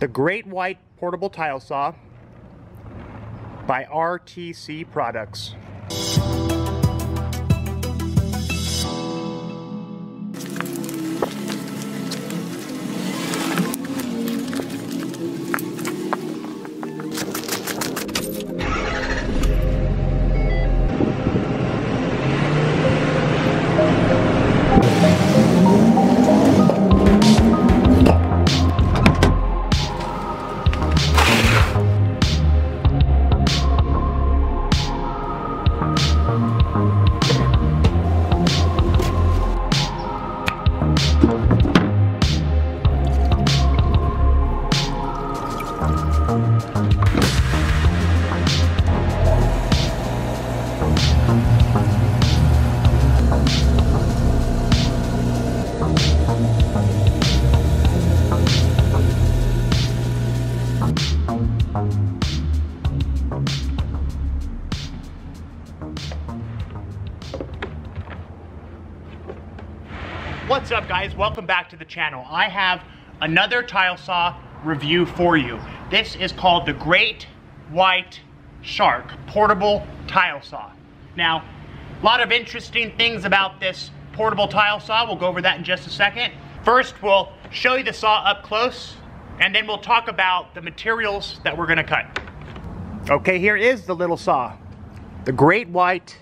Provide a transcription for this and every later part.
The Great White Portable Tile Saw by RTC Products. What's up, guys? Welcome back to the channel. I have another tile saw review for you. This is called the Great White Shark Portable Tile Saw. Now, a lot of interesting things about this portable tile saw. We'll go over that in just a second. First, we'll show you the saw up close, and then we'll talk about the materials that we're gonna cut. Okay, here is the little saw. The Great White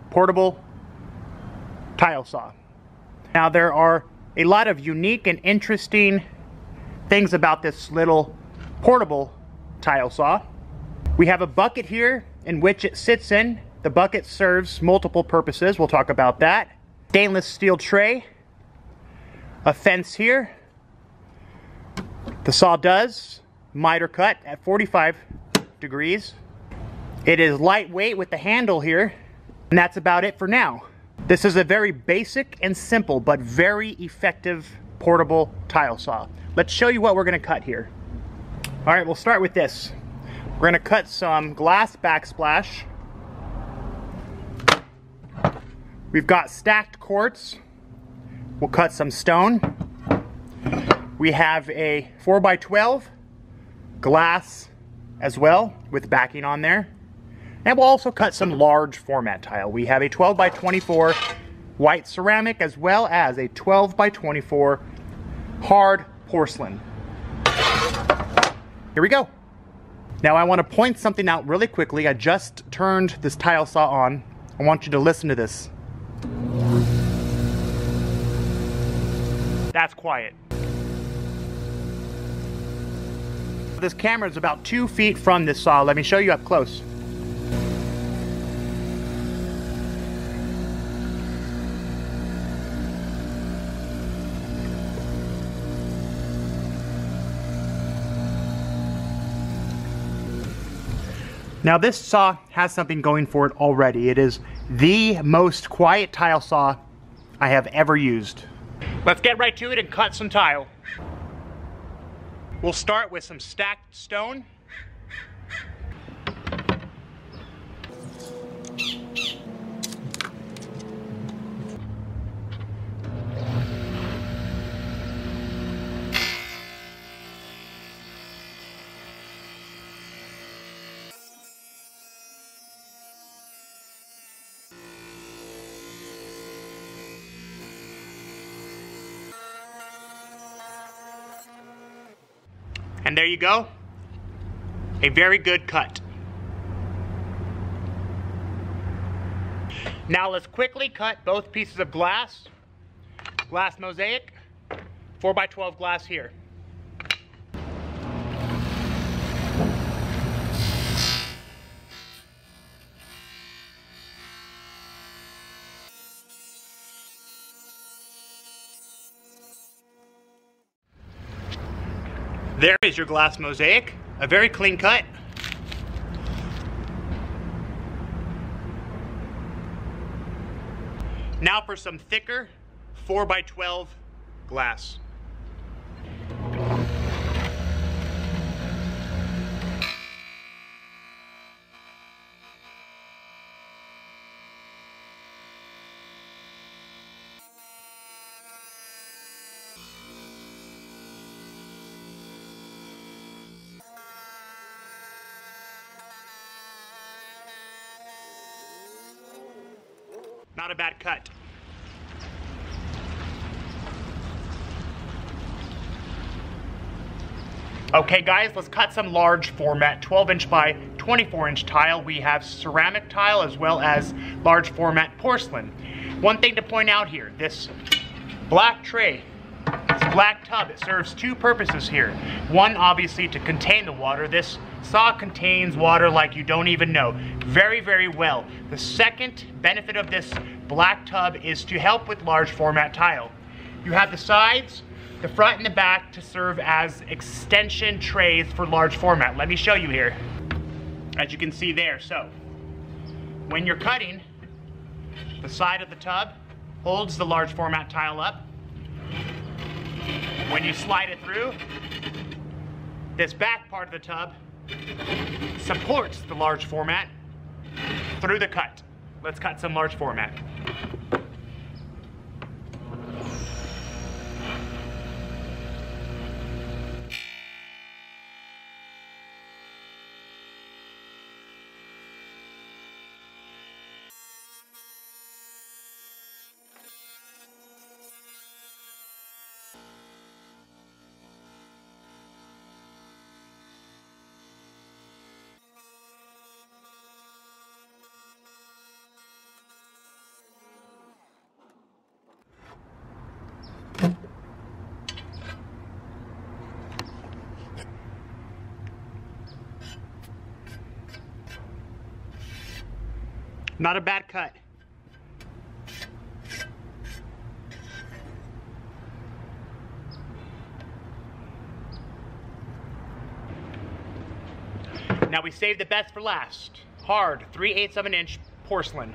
Portable Tile Saw. Now, there are a lot of unique and interesting things about this little portable tile saw. We have a bucket here in which it sits in. The bucket serves multiple purposes. We'll talk about that. Stainless steel tray. A fence here. The saw does miter cut at 45 degrees. It is lightweight with the handle here. And that's about it for now. This is a very basic and simple but very effective portable tile saw. Let's show you what we're going to cut here. All right, we'll start with this. We're going to cut some glass backsplash. We've got stacked quartz. We'll cut some stone. We have a 4x12 glass as well with backing on there. And we'll also cut some large format tile. We have a 12x24 white ceramic as well as a 12x24 hard porcelain. Here we go. Now I want to point something out really quickly. I just turned this tile saw on. I want you to listen to this. That's quiet. This camera is about 2 feet from this saw. Let me show you up close. Now, this saw has something going for it already. It is the most quiet tile saw I have ever used. Let's get right to it and cut some tile. We'll start with some stacked stone. And there you go, a very good cut. Now let's quickly cut both pieces of glass mosaic, 4x12 glass here. There is your glass mosaic, a very clean cut. Now for some thicker 4x12 glass. Not a bad cut. Okay guys, let's cut some large format 12-inch by 24-inch tile. We have ceramic tile as well as large format porcelain. One thing to point out here, this black tray, this black tub, it serves two purposes here. One, obviously, to contain the water. This saw contains water like you don't even know. Very, very well. The second benefit of this black tub is to help with large format tile. You have the sides, the front and the back to serve as extension trays for large format. Let me show you here. As you can see there, so when you're cutting, the side of the tub holds the large format tile up. When you slide it through, this back part of the tub supports the large format through the cut. Let's cut some large format. Not a bad cut. Now we saved the best for last. Hard, 3/8 of an inch porcelain.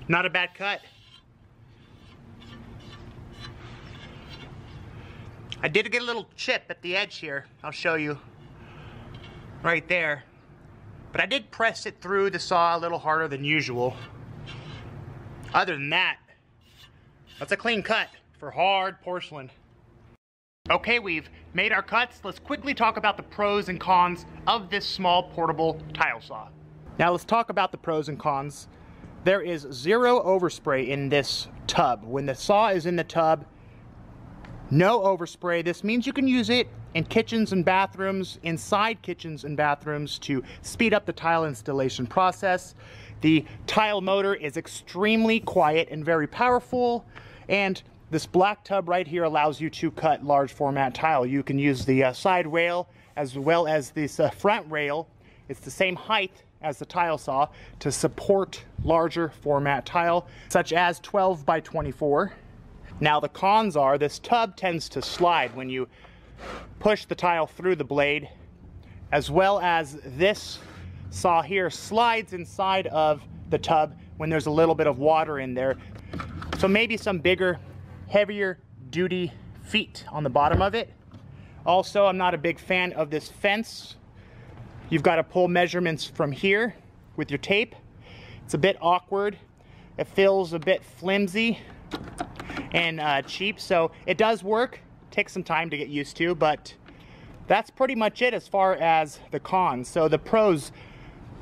Not a bad cut. I did get a little chip at the edge here. I'll show you right there. But I did press it through the saw a little harder than usual. Other than that, that's a clean cut for hard porcelain. Okay, we've made our cuts. Let's quickly talk about the pros and cons of this small portable tile saw. Now let's talk about the pros and cons. There is zero overspray in this tub. When the saw is in the tub, no overspray. This means you can use it in kitchens and bathrooms, inside kitchens and bathrooms, to speed up the tile installation process. The tile motor is extremely quiet and very powerful, and this black tub right here allows you to cut large format tile. You can use the side rail as well as this front rail. It's the same height as the tile saw to support larger format tile, such as 12 by 24. Now the cons are this tub tends to slide when you push the tile through the blade, as well as this saw here slides inside of the tub when there's a little bit of water in there. So maybe some bigger, heavier duty feet on the bottom of it. Also, I'm not a big fan of this fence. You've got to pull measurements from here with your tape. It's a bit awkward. It feels a bit flimsy and cheap, so it does work. Takes some time to get used to, but that's pretty much it as far as the cons. So the pros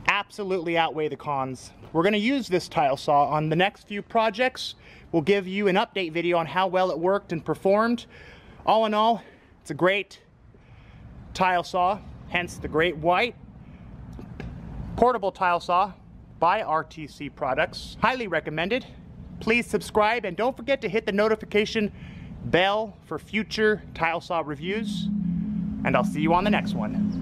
absolutely outweigh the cons. We're going to use this tile saw on the next few projects. We'll give you an update video on how well it worked and performed. All in all, it's a great tile saw, hence the Great White portable tile saw by RTC Products. Highly recommended. Please subscribe and don't forget to hit the notification bell for future tile saw reviews. And I'll see you on the next one.